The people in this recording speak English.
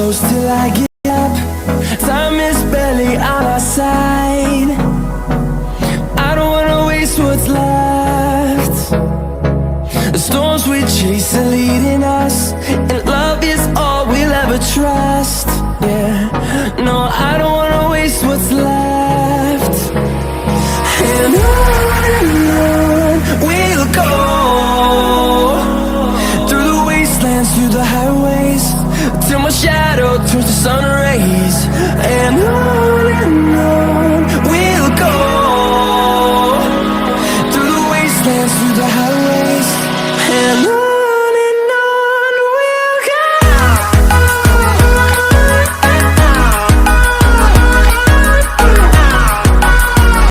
close till I get up. Time is barely on our side. I don't wanna waste what's left. The storms we chase are leading us, and love is all we'll ever trust. Yeah, no, I don't wanna waste what's left. And on we'll go, through the wastelands, through the highways, till my shadow turns to sun rays. And on